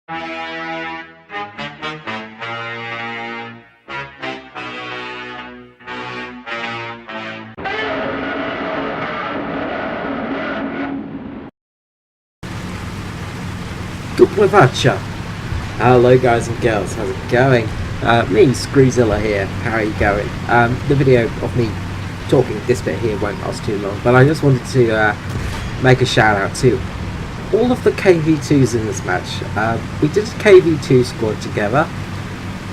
Hello guys and girls, how's it going? Me, Screezilla here, how are you going? The video of me talking this bit here won't last too long, but I just wanted to make a shout out to all of the KV2's in this match. We did a KV2 squad together,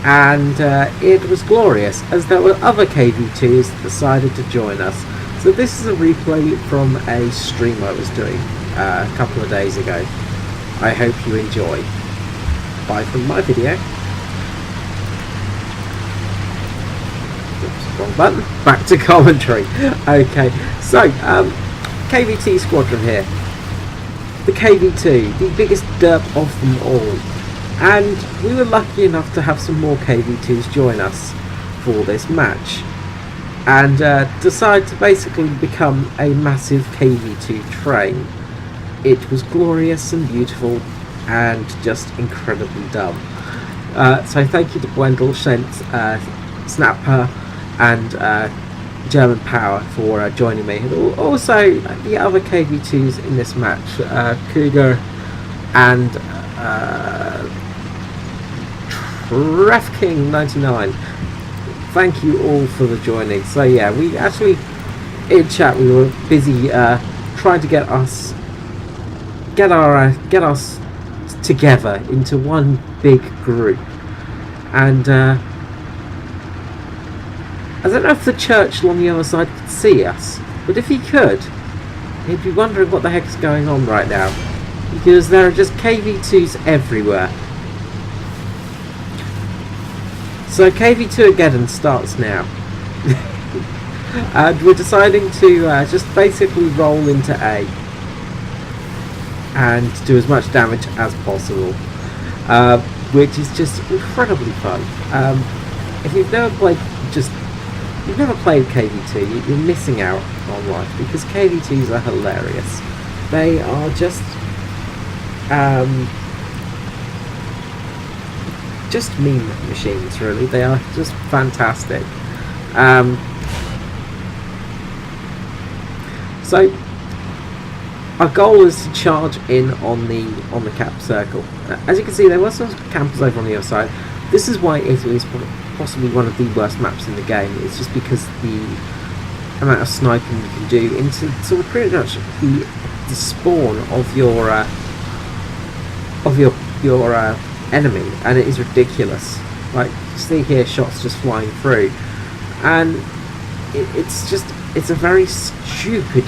and it was glorious, as there were other KV2's that decided to join us. So this is a replay from a stream I was doing a couple of days ago. I hope you enjoy. Bye from my video. Oops, wrong button. Back to commentary. Okay, so KV2 squadron here. The KV2, the biggest derp of them all. And we were lucky enough to have some more KV2s join us for this match. And decide to basically become a massive KV2 train. It was glorious and beautiful and just incredibly dumb. So thank you to Gwendol, Shent, Snapper and German Power for joining me. And also the other KV2s in this match, Cougar and TrefKing99. Thank you all for the joining. So yeah, we actually, in chat, we were busy trying to get us together into one big group, and I don't know if the church on the other side could see us, but if he could, he'd be wondering what the heck is going on right now, because there are just KV2s everywhere. So KV2 Again starts now. And we're deciding to just basically roll into A and do as much damage as possible, which is just incredibly fun. If you've never played KV2, you're missing out on life, because KV2s are hilarious. They are just meme machines, really. They are just fantastic. So our goal is to charge in on the cap circle. As you can see, there were some campers over on the other side. This is why Italy is possibly one of the worst maps in the game. It's just because the amount of sniping you can do into sort of pretty much the spawn of your enemy, and it is ridiculous. Like, see here, shots just flying through, and it's a very stupid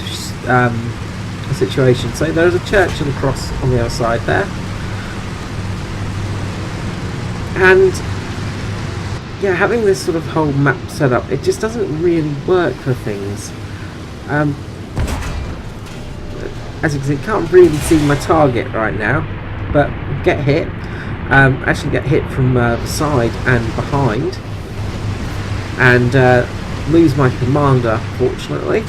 situation. So there's a church and a cross on the other side there, and yeah, having this sort of whole map set up, it just doesn't really work for things. As you can see, can't really see my target right now, but get hit. Actually get hit from the side and behind, and lose my commander, fortunately.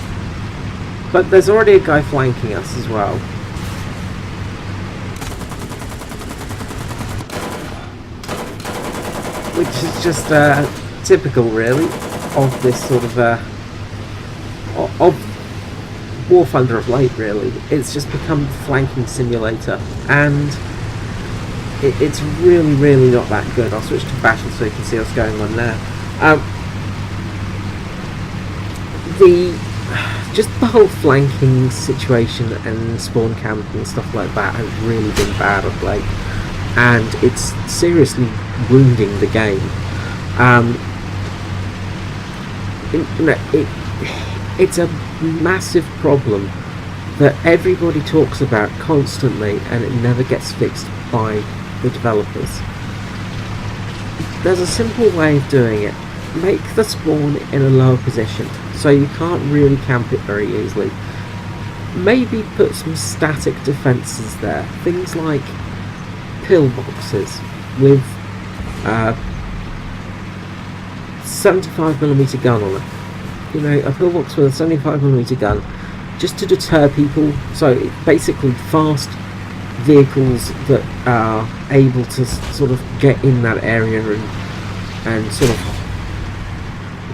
But there's already a guy flanking us as well. Which is just typical, really, of this sort of of War Thunder of late, really. It's just become a flanking simulator, and it's really, really not that good. I'll switch to battle so you can see what's going on there. Just the whole flanking situation and spawn camping and stuff like that has really been bad of late, and it's seriously wounding the game. It's a massive problem that everybody talks about constantly, and it never gets fixed by the developers. There's a simple way of doing it. Make the spawn in a lower position so you can't really camp it very easily. Maybe put some static defences there, things like pillboxes with 75mm gun on it. You know, a pillbox with a 75mm gun, just to deter people. So basically fast vehicles that are able to sort of get in that area and sort of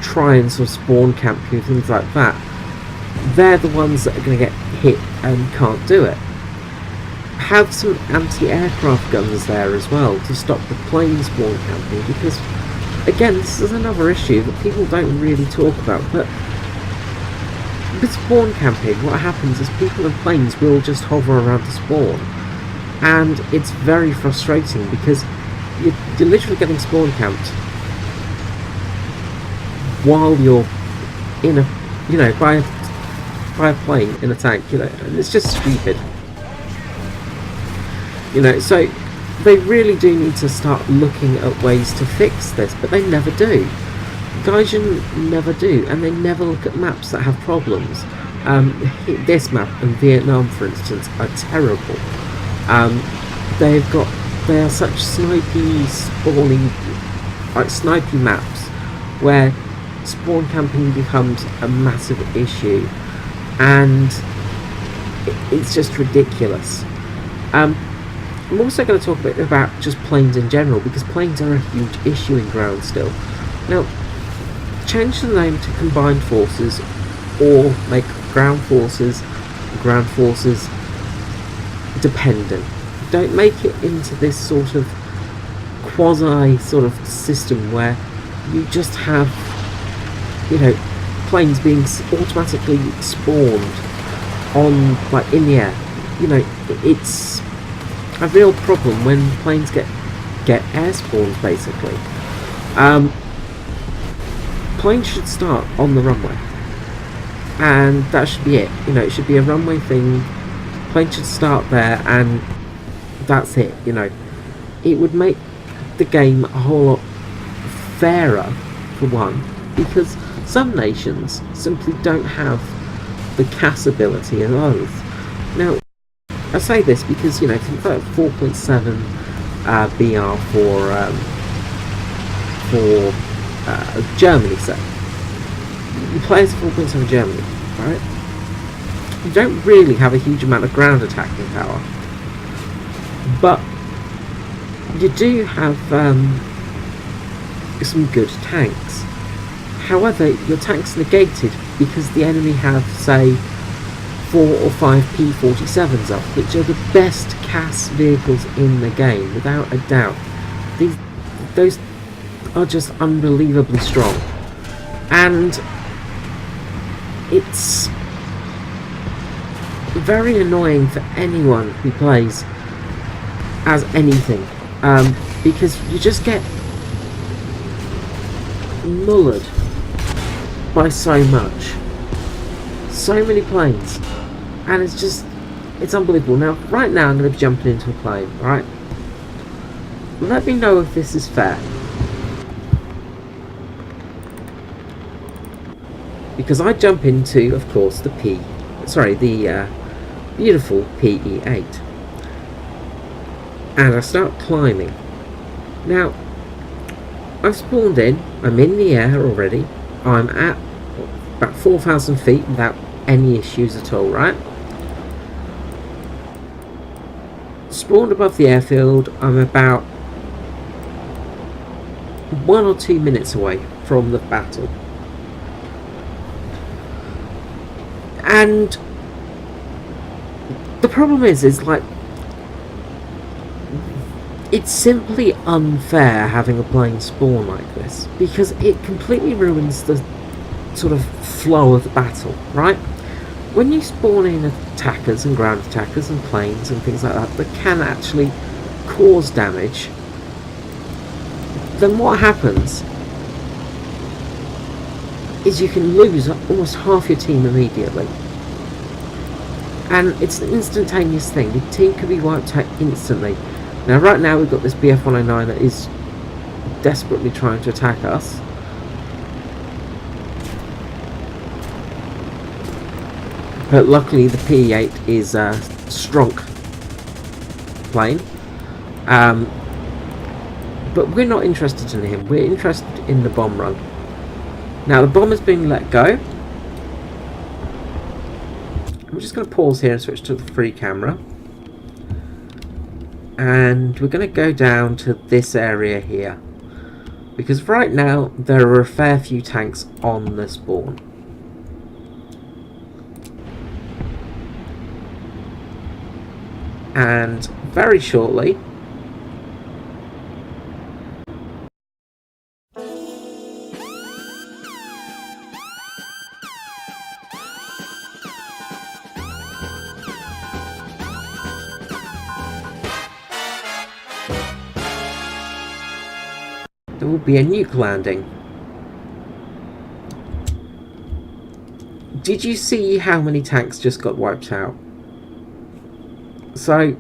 try and sort of spawn camp you, things like that, they're the ones that are going to get hit and can't do it. Have some anti-aircraft guns there as well to stop the plane spawn camping, because again, this is another issue that people don't really talk about, but with spawn camping, what happens is people and planes will just hover around the spawn, and it's very frustrating because you're literally getting spawn camped while you're in a, you know, by a plane in a tank, you know, and it's just stupid. You know, so they really do need to start looking at ways to fix this, but they never do. Gaijin never do, and they never look at maps that have problems. This map and Vietnam, for instance, are terrible. They are such snipey, spawning, like snipey maps, where spawn camping becomes a massive issue, and it's just ridiculous. I'm also going to talk a bit about just planes in general, because planes are a huge issue in ground still. Now, change the name to Combined Forces, or make ground forces dependent. Don't make it into this sort of quasi sort of system where you just have, you know, planes being automatically spawned on, like, in the air. You know, it's a real problem when planes get air spawns, basically. Planes should start on the runway, and that should be it. You know, it should be a runway thing. Planes should start there, and that's it. You know, it would make the game a whole lot fairer, for one, because some nations simply don't have the CAS ability as others. Now, I say this because, you know, if you've got 4.7 BR for Germany, say, you play as 4.7 Germany, right? You don't really have a huge amount of ground attacking power, but you do have some good tanks. However, your tank's negated because the enemy have, say, 4 or 5 P-47s up, which are the best CAS vehicles in the game, without a doubt. Those are just unbelievably strong, and it's very annoying for anyone who plays as anything, because you just get mullered by so much, so many planes, and it's unbelievable. Now, right now I'm going to be jumping into a plane, right? Let me know if this is fair, because I jump into, of course, the beautiful PE8, and I start climbing. Now, I've spawned in, I'm in the air already, I'm at about 4,000 feet without any issues at all, right? Spawned above the airfield, I'm about 1 or 2 minutes away from the battle. And the problem is like, it's simply unfair having a plane spawn like this, because it completely ruins the sort of flow of the battle, right? When you spawn in attackers and ground attackers and planes and things like that can actually cause damage, then what happens is you can lose almost half your team immediately. And it's an instantaneous thing. The team can be wiped out instantly. Now, right now we've got this BF-109 that is desperately trying to attack us. But luckily the PE8 is a strong plane. But we're not interested in him. We're interested in the bomb run. Now, the bomb has been let go. I'm just going to pause here and switch to the free camera. and we're going to go down to this area here, because right now there are a fair few tanks on the spawn. And very shortly there will be a nuke landing. Did you see how many tanks just got wiped out? So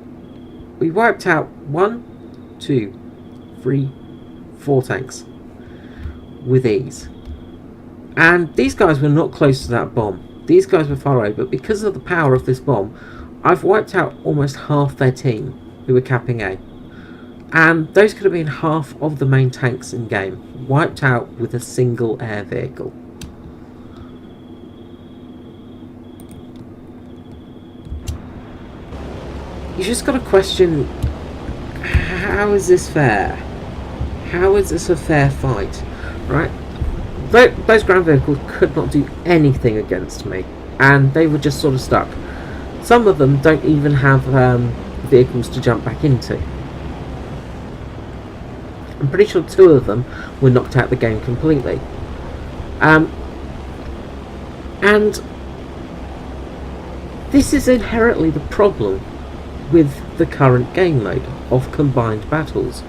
we wiped out 1, 2, 3, 4 tanks with ease. And these guys were not close to that bomb. These guys were far away, but because of the power of this bomb, I've wiped out almost half their team who were capping A. And those could have been half of the main tanks in game, wiped out with a single air vehicle. You just got to question, how is this fair? How is this a fair fight? Right? Those ground vehicles could not do anything against me, and they were just sort of stuck. Some of them don't even have vehicles to jump back into. I'm pretty sure 2 of them were knocked out of the game completely. And this is inherently the problem with the current game mode of combined battles,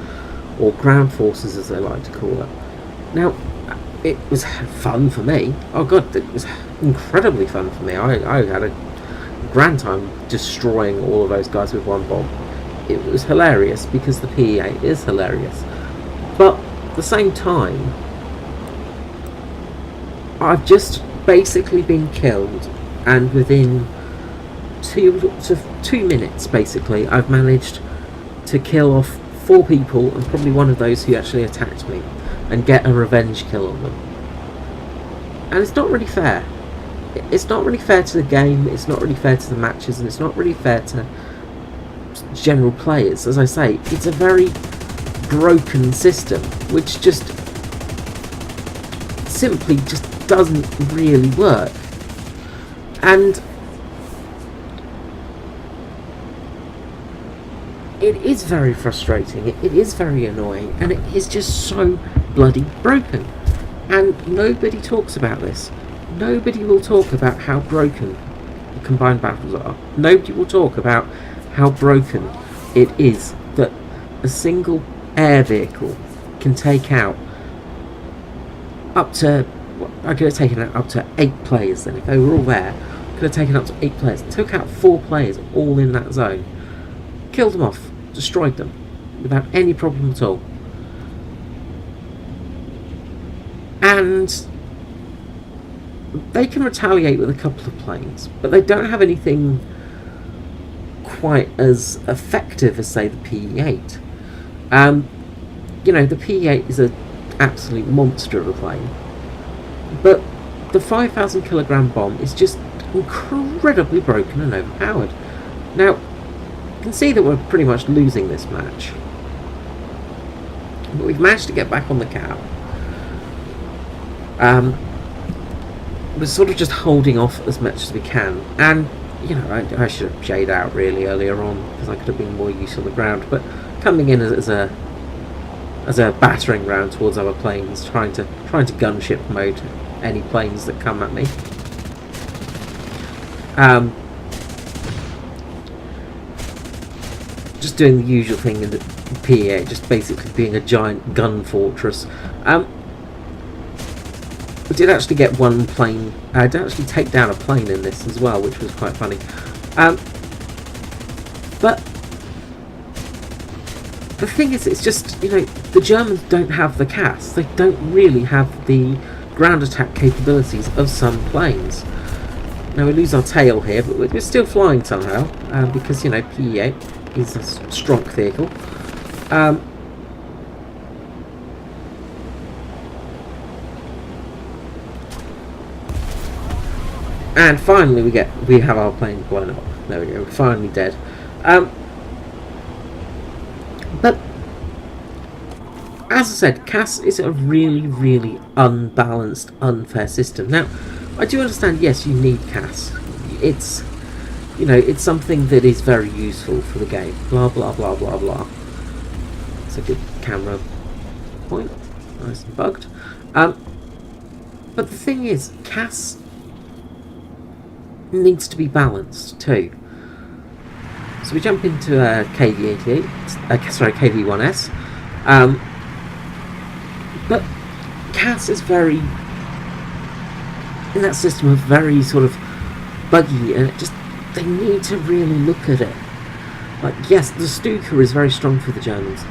or ground forces as they like to call it. Now, it was fun for me. Oh god, it was incredibly fun for me. I had a grand time destroying all of those guys with one bomb. It was hilarious because the PE8 is hilarious. But at the same time, I've just basically been killed, and within 2 minutes, basically, I've managed to kill off 4 people, and probably one of those who actually attacked me, and get a revenge kill on them. And it's not really fair. It's not really fair to the game, it's not really fair to the matches, and it's not really fair to general players. As I say, it's a very broken system, which just simply just doesn't really work. And it is very frustrating, it is very annoying, and it is just so bloody broken. And nobody talks about this. Nobody will talk about how broken the combined battles are. Nobody will talk about how broken it is that a single air vehicle can take out up to, I could have taken out up to 8 players then. If they were all there, I could have taken up to 8 players. Took out 4 players all in that zone. Killed them off. Destroyed them. Without any problem at all. And they can retaliate with a couple of planes, but they don't have anything quite as effective as, say, the PE8. You know, the PE8 is an absolute monster of a plane, but the 5,000 kilogram bomb is just incredibly broken and overpowered. Now, you can see that we're pretty much losing this match, but we've managed to get back on the cap. We're sort of just holding off as much as we can, and you know, I should have jayed out really earlier on because I could have been more use on the ground, but coming in as a battering round towards other planes, trying to gunship mode any planes that come at me. Just doing the usual thing in the PA, just basically being a giant gun fortress. We did actually get one plane. I did actually take down a plane in this as well, which was quite funny. But the thing is, it's just, you know, the Germans don't have the CAS. They don't really have the ground attack capabilities of some planes. Now we lose our tail here, but we're still flying somehow, because, you know, PE8 is a strong vehicle. And finally we have our plane blown up. There we go, we're finally dead. as I said, CAS is a really, really unbalanced, unfair system. Now, I do understand, yes, you need CAS. It's, you know, it's something that is very useful for the game. Blah, blah, blah, blah, blah. It's a good camera point. Nice and bugged. But the thing is, CAS needs to be balanced too. So we jump into KV1's. But CAS is very, in that system, of very sort of buggy, and it just, they need to really look at it. Like, yes, the Stuka is very strong for the Germans.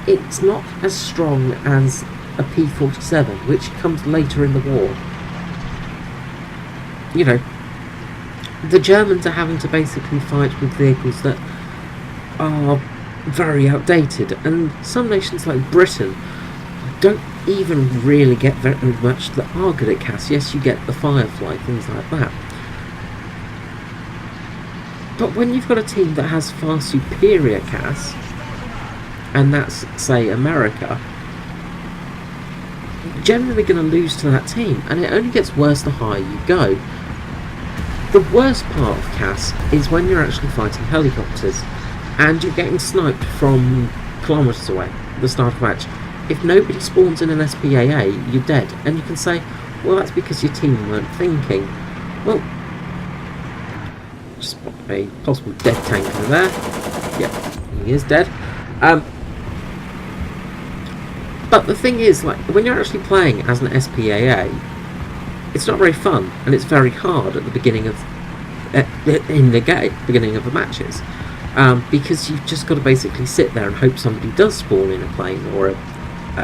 It's not as strong as a P-47, which comes later in the war. You know, the Germans are having to basically fight with vehicles that are very outdated, and some nations like Britain don't even really get very much that are good at CAS. Yes, you get the Firefly, things like that. But when you've got a team that has far superior CAS, and that's, say, America, you're generally going to lose to that team, and it only gets worse the higher you go. The worst part of CAS is when you're actually fighting helicopters, and you're getting sniped from kilometres away at the start of the match. If nobody spawns in an SPAA, you're dead, and you can say, well, that's because your team weren't thinking. Well, just put a possible dead tanker there. Yep, he is dead. But the thing is, like, when you're actually playing as an SPAA, it's not very fun, and it's very hard at the beginning of beginning of the matches, because you've just got to basically sit there and hope somebody does spawn in a plane or a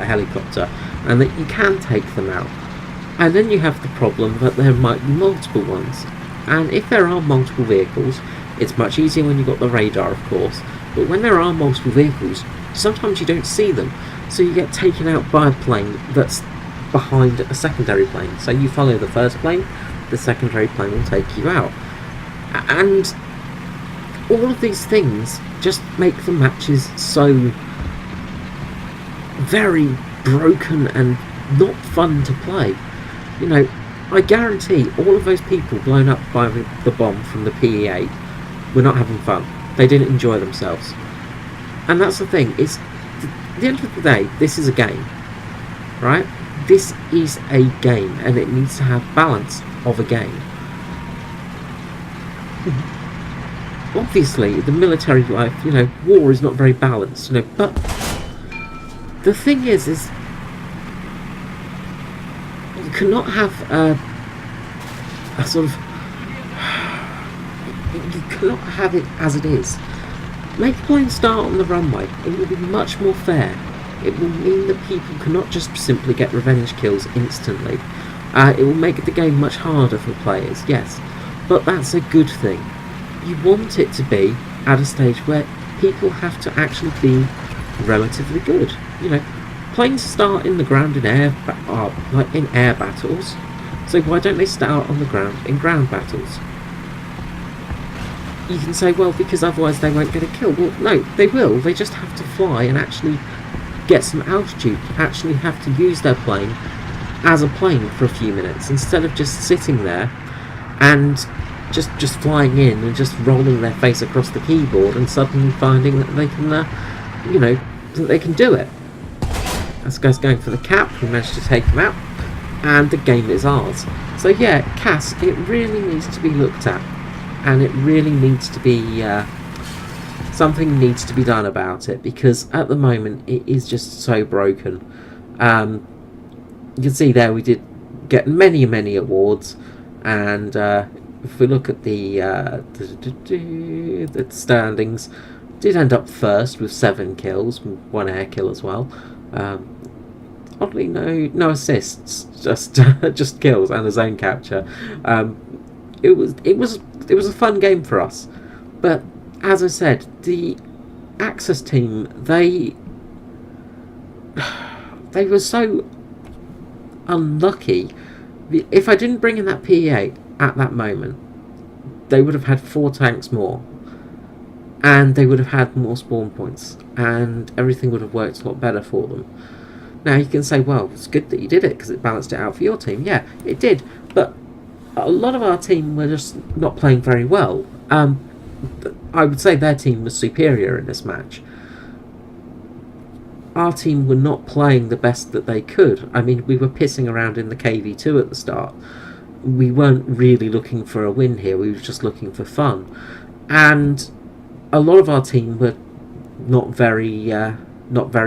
helicopter, and that you can take them out. And then you have the problem that there might be multiple ones, and if there are multiple vehicles, it's much easier when you've got the radar, of course, but when there are multiple vehicles, sometimes you don't see them, so you get taken out by a plane that's behind a secondary plane. So you follow the first plane, the secondary plane will take you out. And all of these things just make the matches so very broken and not fun to play. You know, I guarantee all of those people blown up by the bomb from the PE-8 were not having fun. They didn't enjoy themselves. And that's the thing, is at the end of the day, this is a game, right? This is a game, and it needs to have balance of a game. Obviously, the military life, you know, war is not very balanced, you know, but the thing is you cannot have a sort of, you cannot have it as it is. Make planes start on the runway. It will be much more fair. It will mean that people cannot just simply get revenge kills instantly. It will make the game much harder for players, yes, but that's a good thing. You want it to be at a stage where people have to actually be relatively good. You know, planes start in the ground in air, like in air battles. So why don't they start on the ground in ground battles? You can say, well, because otherwise they won't get a kill. Well, no, they will. They just have to fly and actually get some altitude, actually have to use their plane as a plane for a few minutes, instead of just sitting there and just flying in and just rolling their face across the keyboard and suddenly finding that they can, you know, that they can do it. This guy's going for the cap. We managed to take him out, and the game is ours. So yeah, CAS, it really needs to be looked at, and it really needs to be something needs to be done about it, because at the moment it is just so broken. You can see there we did get many awards, and if we look at the standings, did end up first with 7 kills, 1 air kill as well. Oddly, no assists, just kills and a zone capture. It was a fun game for us, but as I said, the Axis team, they were so unlucky. If I didn't bring in that PE-8 at that moment, they would have had 4 tanks more, and they would have had more spawn points, and everything would have worked a lot better for them. Now you can say, well, it's good that you did it because it balanced it out for your team. Yeah, it did, but a lot of our team were just not playing very well. I would say their team was superior in this match. Our team were not playing the best that they could. I mean, we were pissing around in the KV2 at the start. We weren't really looking for a win here, we were just looking for fun. And a lot of our team were not very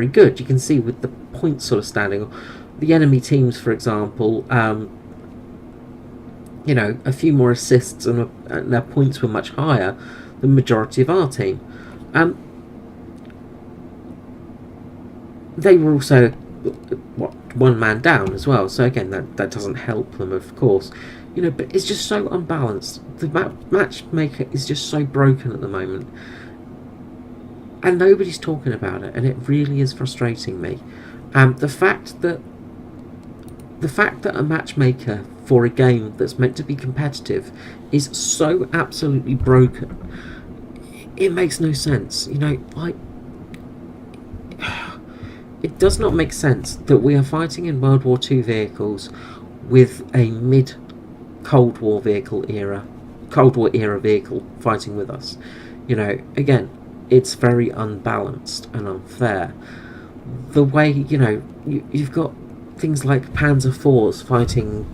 good. You can see with the points sort of standing. The enemy teams, for example, you know, a few more assists and their points were much higher than the majority of our team. They were also one man down as well, so again that doesn't help them, of course, you know, but it's just so unbalanced. The matchmaker is just so broken at the moment, and nobody's talking about it, and it really is frustrating me. The fact that a matchmaker for a game that's meant to be competitive is so absolutely broken, it makes no sense. You know, like, it does not make sense that we are fighting in World War II vehicles with a mid-Cold War era vehicle fighting with us. You know, again, it's very unbalanced and unfair. The way, you know, you've got things like Panzer IVs fighting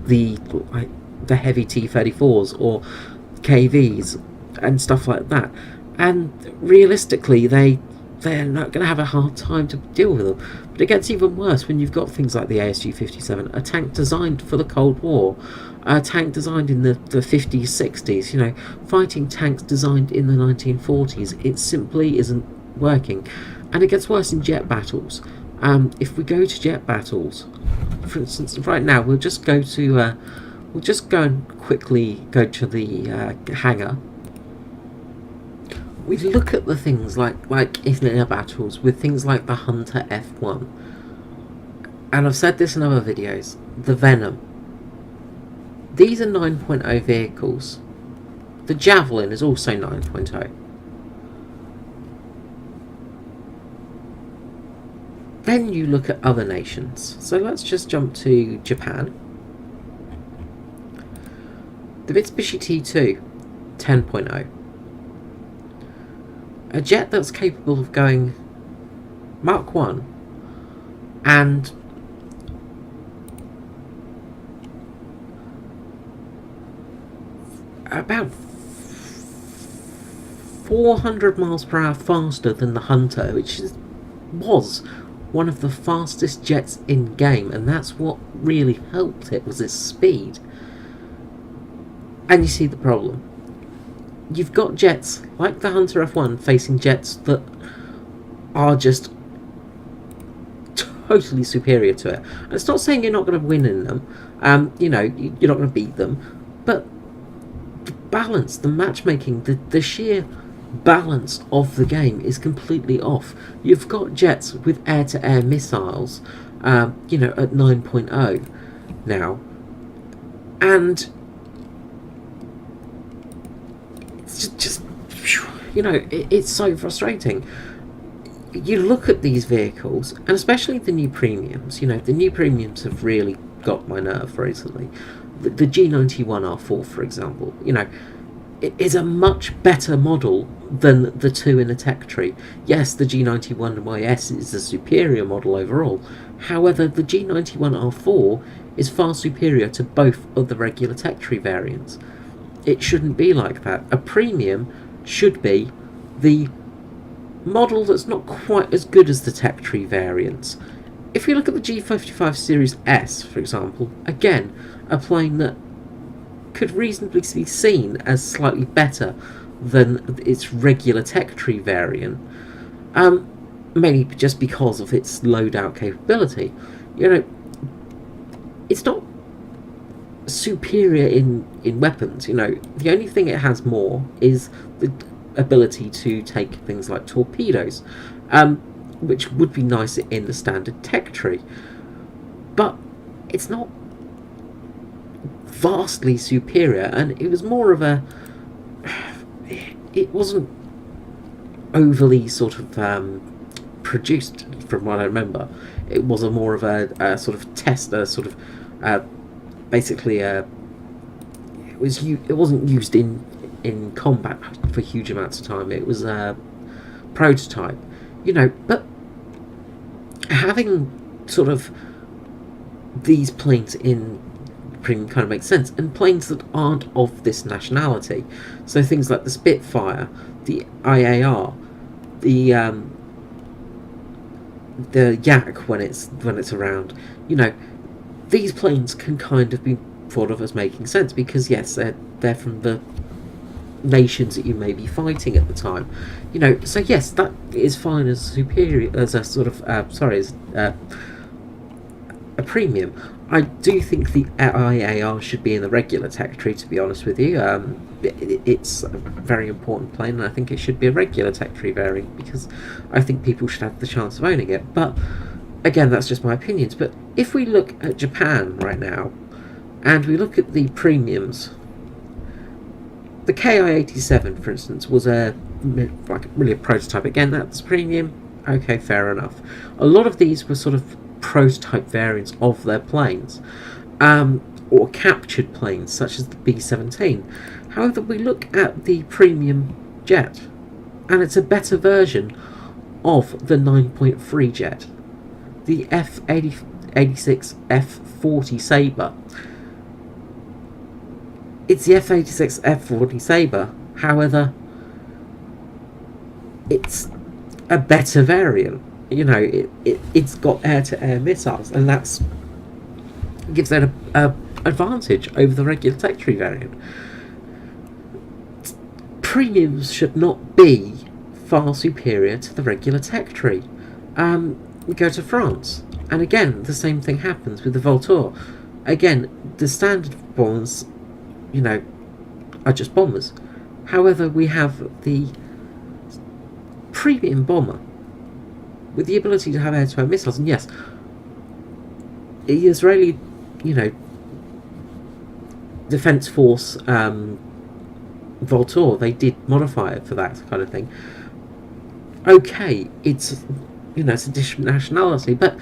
the heavy T-34s or KVs and stuff like that. And realistically, they're not going to have a hard time to deal with them. But it gets even worse when you've got things like the ASG-57, a tank designed for the Cold War, a tank designed in the 50s, 60s, you know, fighting tanks designed in the 1940s. It simply isn't working. And it gets worse in jet battles. If we go to jet battles, for instance, right now, we'll just go and quickly go to the hangar. We look at the things like in air battles with things like the Hunter F1, and I've said this in other videos, the Venom. These are 9.0 vehicles. The Javelin is also 9.0. Then you look at other nations. So let's just jump to Japan. The Mitsubishi T2, 10.0. A jet that's capable of going Mach 1 and about 400 miles per hour faster than the Hunter, which was one of the fastest jets in game, and that's what really helped it, was its speed. And you see the problem. You've got jets like the Hunter F1 facing jets that are just totally superior to it. And it's not saying you're not going to win in them, you know, you're not going to beat them, but the balance, the matchmaking, the sheer balance of the game is completely off. You've got jets with air-to-air missiles, you know, at 9.0 now, and just you know, it's so frustrating. You look at these vehicles, and especially the new premiums, you know, the new premiums have really got my nerve recently. The G91R4, for example, you know, it is a much better model than the two in a tech tree. Yes, the G91YS is a superior model overall. However, the G91R4 is far superior to both of the regular tech tree variants. It shouldn't be like that. A premium should be the model that's not quite as good as the tech tree variants. If you look at the G55 Series S, for example, again, a plane that could reasonably be seen as slightly better than its regular tech tree variant, mainly just because of its loadout capability. You know, it's not superior in weapons. You know, the only thing it has more is the ability to take things like torpedoes, which would be nicer in the standard tech tree, but it's not vastly superior, and it was more of a it wasn't overly sort of produced, from what I remember. It was a more of a sort of test, a sort of basically it wasn't used in combat for huge amounts of time. It was a prototype, but having sort of these planes in premium kind of makes sense, and planes that aren't of this nationality, so things like the Spitfire, the IAR, the Yak when it's around, these planes can kind of be thought of as making sense because yes, they're from the nations that you may be fighting at the time, so yes, that is fine as superior, as a sort of as a premium. I do think the IAR should be in the regular tech tree, to be honest with you. It's a very important plane, and I think it should be a regular tech tree variant because I think people should have the chance of owning it. But again, that's just my opinions. But if we look at Japan right now, and we look at the premiums, the KI-87, for instance, was really a prototype. Again, that's premium. Okay, fair enough. A lot of these were sort of prototype variants of their planes, or captured planes, such as the B-17. However, we look at the premium jet, and it's a better version of the 9.3 jet, the F-86 F-40 Sabre. It's the F-86 F-40 Sabre, however, it's a better variant. It's got air-to-air missiles, and that's gives it a advantage over the regular tech tree variant. Premiums should not be far superior to the regular tech tree. We go to France, and again, the same thing happens with the Voltour. Again, the standard bombers, are just bombers. However, we have the premium bomber with the ability to have air-to-air missiles, and yes, the Israeli, Defense Force Voltour, they did modify it for that kind of thing. Okay, it's it's a different nationality, but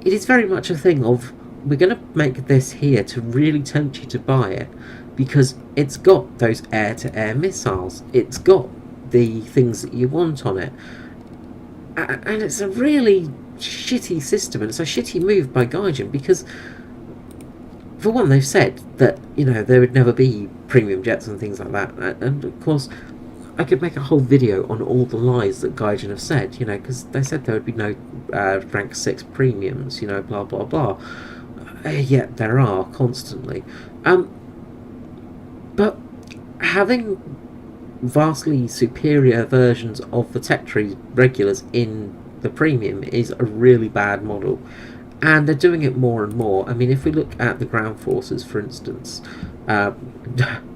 it is very much a thing of, we're going to make this here to really tempt you to buy it because it's got those air-to-air missiles, it's got the things that you want on it. And it's a really shitty system, and it's a shitty move by Gaijin because, for one, they've said that, there would never be premium jets and things like that. And, of course, I could make a whole video on all the lies that Gaijin have said, because they said there would be no rank 6 premiums, blah, blah, blah. Yet there are, constantly. But having vastly superior versions of the tech tree regulars in the premium is a really bad model, and they're doing it more and more. I mean, if we look at the ground forces, for instance,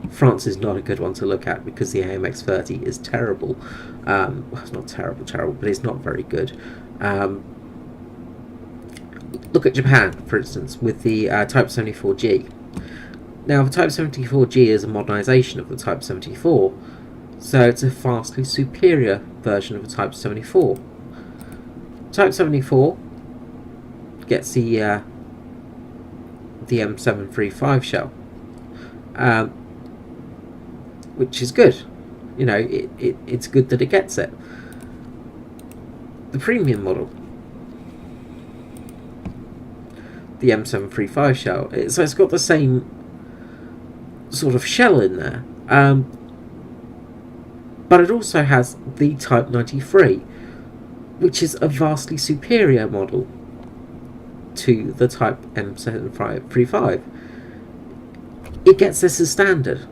France is not a good one to look at because the AMX-30 is terrible. Well, it's not terrible, but it's not very good. Look at Japan, for instance, with the Type 74G. Now, the Type 74G is a modernisation of the Type 74, so it's a vastly superior version of the Type 74. Type 74 gets the M735 shell, which is good. It's good that it gets it. The premium model, the M735 shell, so it's got the same sort of shell in there, but it also has the Type 93, which is a vastly superior model to the Type M735. It gets this as standard,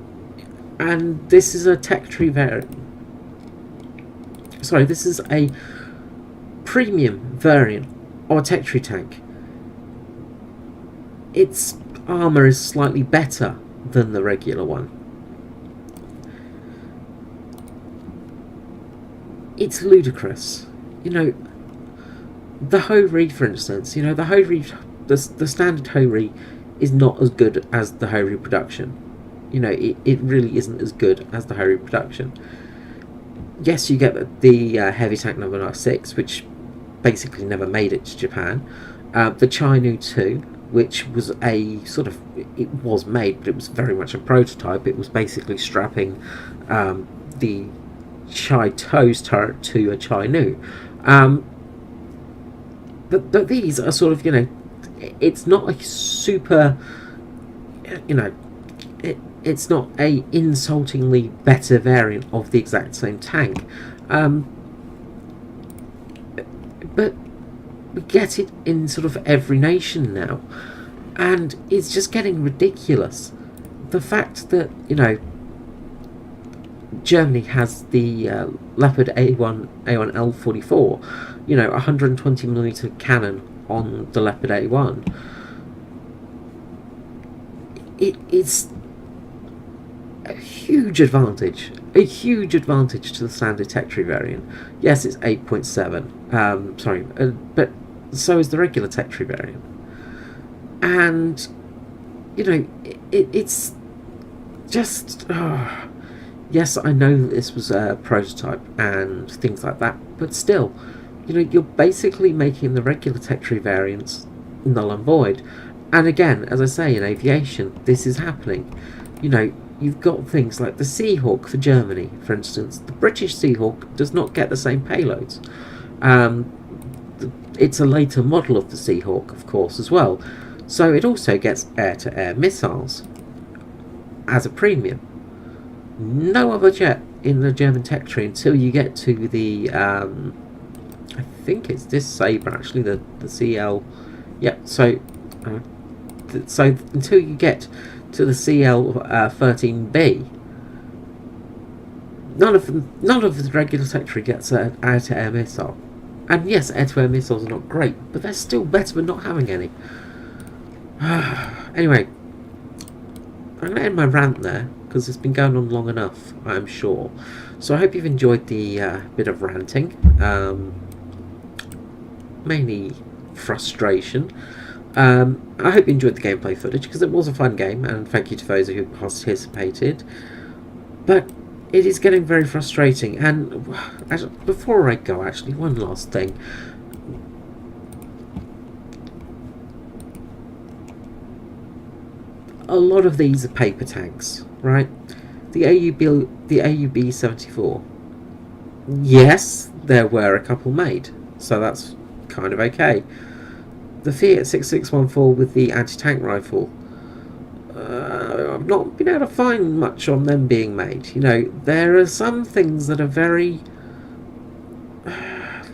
and this is a tech tree variant. Sorry, this is a premium variant of a tech tree tank. Its armour is slightly better than the regular one. It's ludicrous. The Ho-Ri, for instance, the Ho-Ri, the standard Ho-Ri is not as good as the Ho-Ri production. It really isn't as good as the Ho-Ri production. yes, you get the heavy tank number 6, which basically never made it to Japan. The Chinu 2, which was a sort of, it was made, but it was very much a prototype. It was basically strapping the Chai To's turret to a Chinu. But these are sort of, it's not a super, it's not a insultingly better variant of the exact same tank. But we get it in sort of every nation now, and it's just getting ridiculous. The fact that, Germany has the Leopard A1L44, 120mm cannon on the Leopard A1. It's a huge advantage to the standard Tech-Tree variant. Yes, it's 8.7, but so is the regular Tech-Tree variant. And, it's just... yes, I know that this was a prototype and things like that, but still, you're basically making the regular Tech-Tree variants null and void. And again, as I say, in aviation, this is happening. You've got things like the Seahawk for Germany, for instance. The British Seahawk does not get the same payloads. It's a later model of the Seahawk, of course, as well. So it also gets air-to-air missiles as a premium. No other jet in the German Tech-Tree until you get to the, I think it's this Sabre actually, the CL. Yep. So until you get to the CL-13B, none of the regular Tech-Tree gets an air-to-air missile. And yes, air-to-air missiles are not great, but they're still better than not having any. Anyway, I'm going to end my rant there, because it's been going on long enough, I'm sure. So I hope you've enjoyed the bit of ranting. Mainly frustration. I hope you enjoyed the gameplay footage, because it was a fun game, and thank you to those who participated. But it is getting very frustrating, and before I go, actually, one last thing. A lot of these are paper tanks, right? The AUB-74. Yes, there were a couple made, so that's kind of okay. The Fiat 6614 with the anti-tank rifle, I've not been able to find much on them being made. There are some things that are very,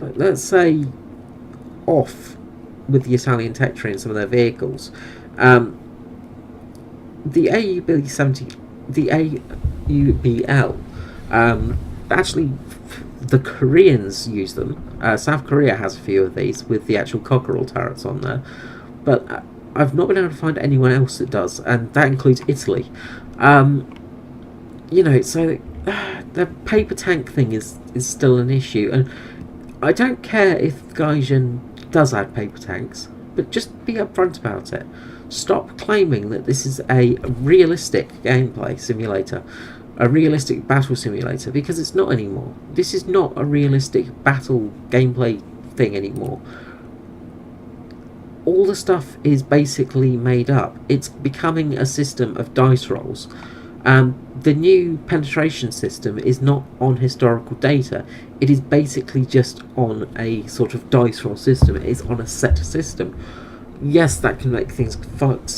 let's say, off with the Italian Tech-Tree and some of their vehicles. The AUBL, actually, the Koreans use them. South Korea has a few of these with the actual Cockerel turrets on there, but I've not been able to find anyone else that does, and that includes Italy. So the paper tank thing is still an issue, and I don't care if Gaijin does add paper tanks, but just be upfront about it. Stop claiming that this is a realistic gameplay simulator, a realistic battle simulator, because it's not anymore. This is not a realistic battle gameplay thing anymore. All the stuff is basically made up. It's becoming a system of dice rolls. The new penetration system is not on historical data. It is basically just on a sort of dice roll system. It is on a set system. Yes, that can make things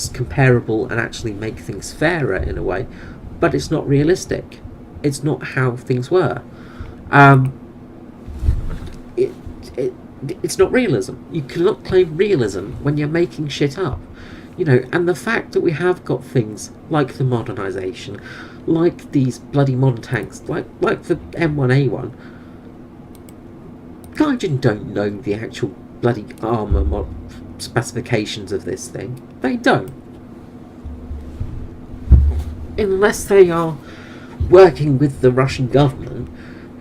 comparable and actually make things fairer in a way, but it's not realistic. It's not how things were. It's not realism. You cannot claim realism when you're making shit up. And the fact that we have got things like the modernisation, like these bloody modern tanks, like the M1A1, Gaijin don't know the actual bloody armour specifications of this thing. They don't. Unless they are working with the Russian government,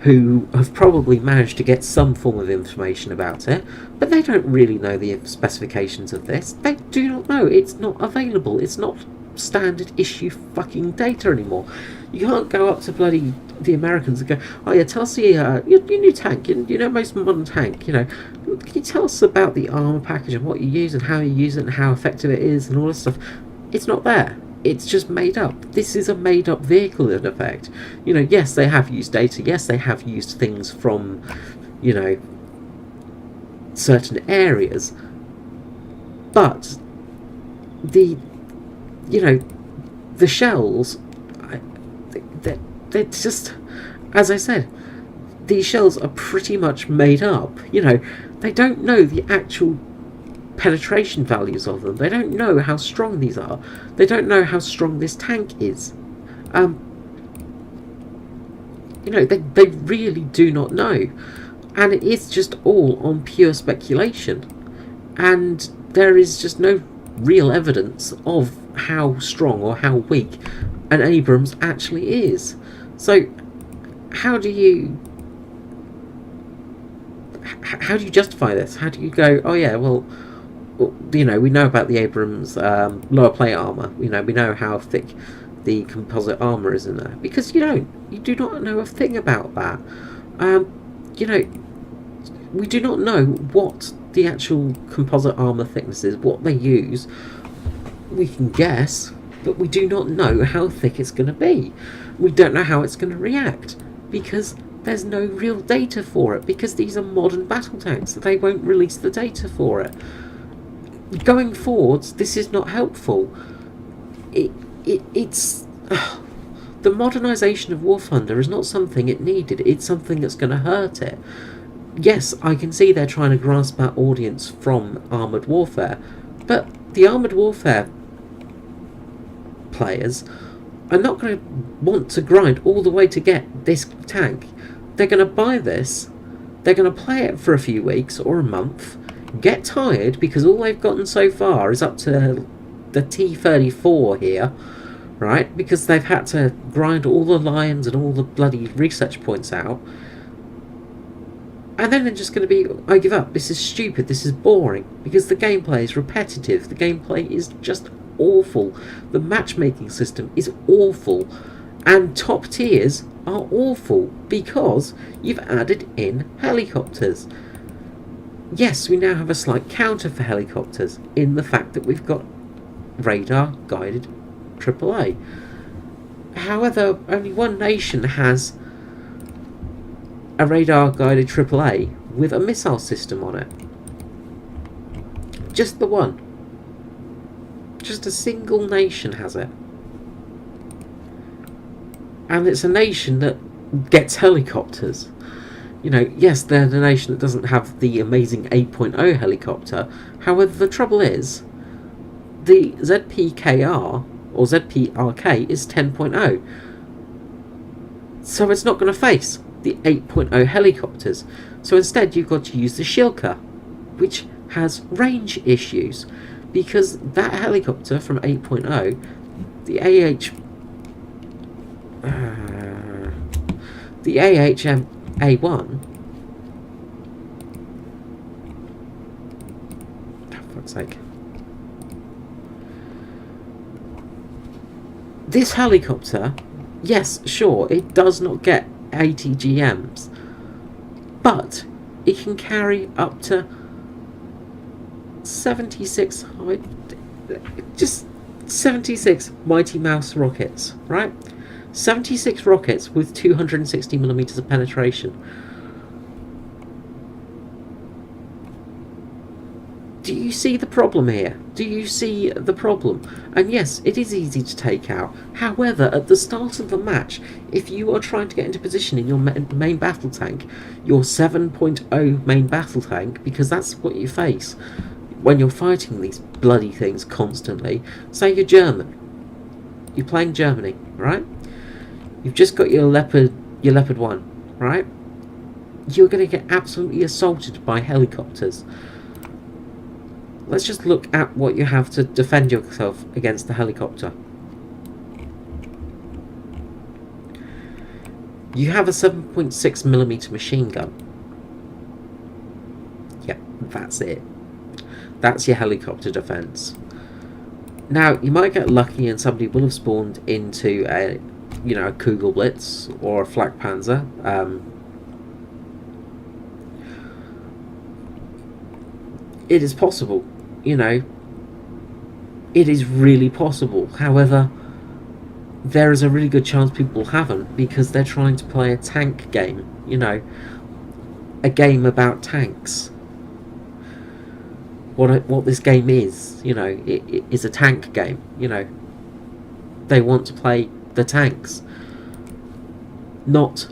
who have probably managed to get some form of information about it, but they don't really know the specifications of this. They do not know. It's not available. It's not standard issue fucking data anymore. You can't go up to bloody the Americans and go, oh yeah, tell us your new tank, you know, most modern tank, you know, can you tell us about the armour package and what you use and how you use it and how effective it is and all this stuff. It's not there. It's just made up. This is a made up vehicle in effect. You know, yes, they have used data, yes, they have used things from, you know, certain areas, but the, you know, the shells, they're just, as I said, these shells are pretty much made up. You know, they don't know the actual penetration values of them. They don't know how strong these are. They don't know how strong this tank is. You know, they really do not know. And it is just all on pure speculation. And there is just no real evidence of how strong or how weak an Abrams actually is. So how do you justify this? How do you go, oh yeah, well, you know, we know about the Abrams lower plate armour. You know, we know how thick the composite armour is in there. Because you do not know a thing about that. You know, we do not know what the actual composite armour thickness is, what they use. We can guess, but we do not know how thick it's going to be. We don't know how it's going to react, because there's no real data for it, because these are modern battle tanks. They won't release the data for it. Going forwards, this is not helpful. It's the modernisation of War Thunder is not something it needed. It's something that's going to hurt it. Yes, I can see they're trying to grasp that audience from Armoured Warfare, but the Armoured Warfare players are not going to want to grind all the way to get this tank. They're going to buy this, they're going to play it for a few weeks or a month, get tired because all they've gotten so far is up to the T-34 here, right? Because they've had to grind all the lions and all the bloody research points out. And then they're just going to be, I give up, this is stupid, this is boring, because the gameplay is repetitive, the gameplay is just awful, the matchmaking system is awful, and top tiers are awful, because you've added in helicopters. Yes, we now have a slight counter for helicopters, in the fact that we've got radar-guided AAA. However, only one nation has a radar-guided AAA with a missile system on it. Just the one. Just a single nation has it. And it's a nation that gets helicopters. You know, yes, they're the nation that doesn't have the amazing 8.0 helicopter. However, the trouble is, the ZPKR, or ZPRK, is 10.0. So it's not going to face the 8.0 helicopters. So instead you've got to use the Shilka, which has range issues, because that helicopter from 8.0, the AHMA1, for fuck's sake, this helicopter, yes, sure, it does not get 80 GMs, but it can carry up to 76 Mighty Mouse rockets, right? 76 rockets with 260mm of penetration. Do you see the problem here? Do you see the problem? And yes, it is easy to take out. However, at the start of the match, if you are trying to get into position in your main battle tank, your 7.0 main battle tank, because that's what you face when you're fighting these bloody things constantly. Say you're German. You're playing Germany, right? You've just got your Leopard 1, right? You're going to get absolutely assaulted by helicopters. Let's just look at what you have to defend yourself against the helicopter. You have a 7.6mm machine gun. Yep, that's it. That's your helicopter defense. Now, you might get lucky and somebody will have spawned into a, you know, a Kugel Blitz or a Flak Panzer. It is possible, you know. It is really possible. However, there is a really good chance people haven't, because they're trying to play a tank game, you know, a game about tanks. What this game is, you know, it is a tank game, you know. They want to play the tanks, not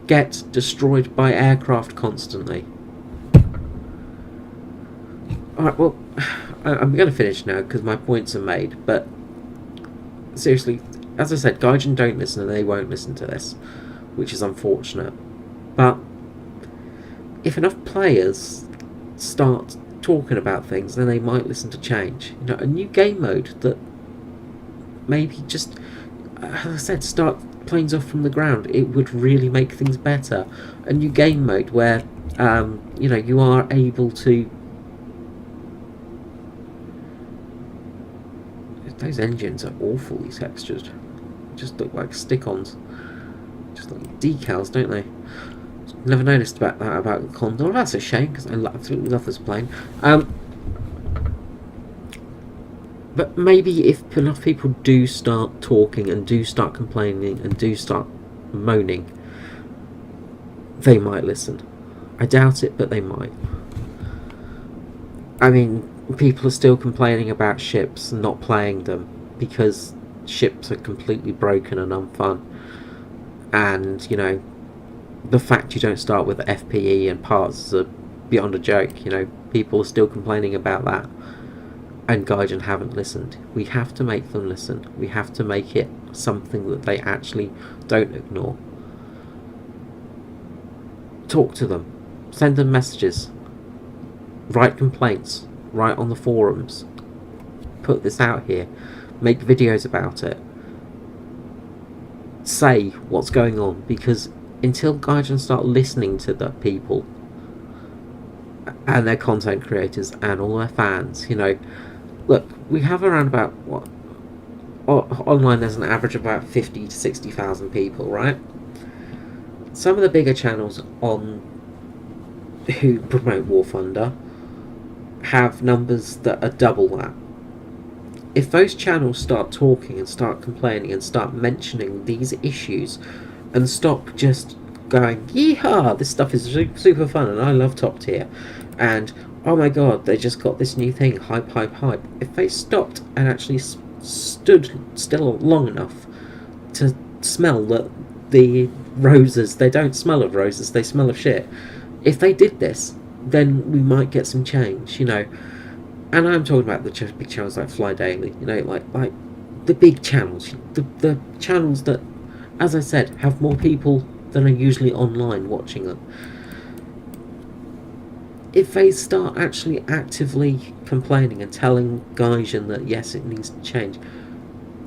get destroyed by aircraft constantly. Alright, well, I'm going to finish now because my points are made, but seriously, as I said, Gaijin don't listen and they won't listen to this, which is unfortunate. But if enough players start talking about things, then they might listen to change. You know, a new game mode that maybe just, as I said, start planes off from the ground, it would really make things better. A new game mode where, you know, you are able to... Those engines are awful, these textures. Just look like stick-ons. Just like decals, don't they? Never noticed about that about the Condor. That's a shame, because I absolutely love this plane. But maybe if enough people do start talking and do start complaining and do start moaning, they might listen. I doubt it, but they might. I mean, people are still complaining about ships and not playing them because ships are completely broken and unfun. And, you know, the fact you don't start with FPE and parts is beyond a joke. You know, people are still complaining about that. And Gaijin haven't listened. We have to make them listen. We have to make it something that they actually don't ignore. Talk to them. Send them messages. Write complaints. Write on the forums. Put this out here. Make videos about it. Say what's going on, because until Gaijin start listening to the people and their content creators and all their fans, you know, look, we have around about, what, online there's an average of about 50 to 60,000 people, right? Some of the bigger channels on who promote War Thunder have numbers that are double that. If those channels start talking and start complaining and start mentioning these issues and stop just going, yeehaw, this stuff is super fun and I love top tier, and oh my god, they just got this new thing, hype, hype, hype. If they stopped and actually stood still long enough to smell the roses, they don't smell of roses, they smell of shit. If they did this, then we might get some change, you know. And I'm talking about the big channels like Fly Daily, you know, like the big channels, the channels that, as I said, have more people than are usually online watching them. If they start actually actively complaining and telling Gaijin that yes, it needs to change,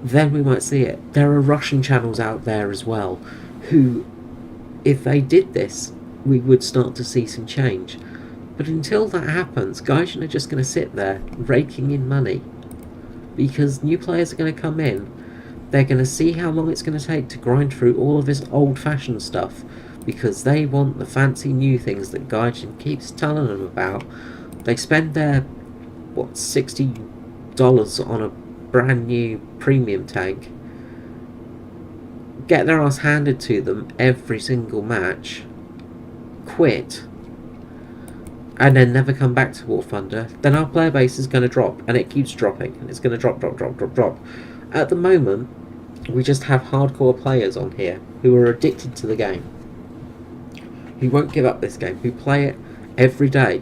then we might see it. There are Russian channels out there as well who, if they did this, we would start to see some change. But until that happens, Gaijin are just going to sit there raking in money, because new players are going to come in. They're going to see how long it's going to take to grind through all of this old-fashioned stuff, because they want the fancy new things that Gaijin keeps telling them about. They spend their, what, $60 on a brand new premium tank, get their ass handed to them every single match, quit, and then never come back to War Thunder, then our player base is going to drop, and it keeps dropping, and it's going to drop. At the moment, we just have hardcore players on here who are addicted to the game, who won't give up this game, who play it every day.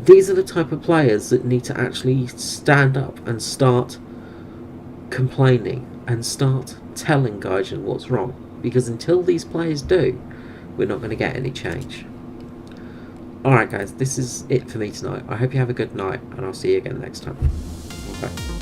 These are the type of players that need to actually stand up and start complaining and start telling Gaijin what's wrong, because until these players do, we're not going to get any change. Alright guys, this is it for me tonight. I hope you have a good night, and I'll see you again next time. Okay.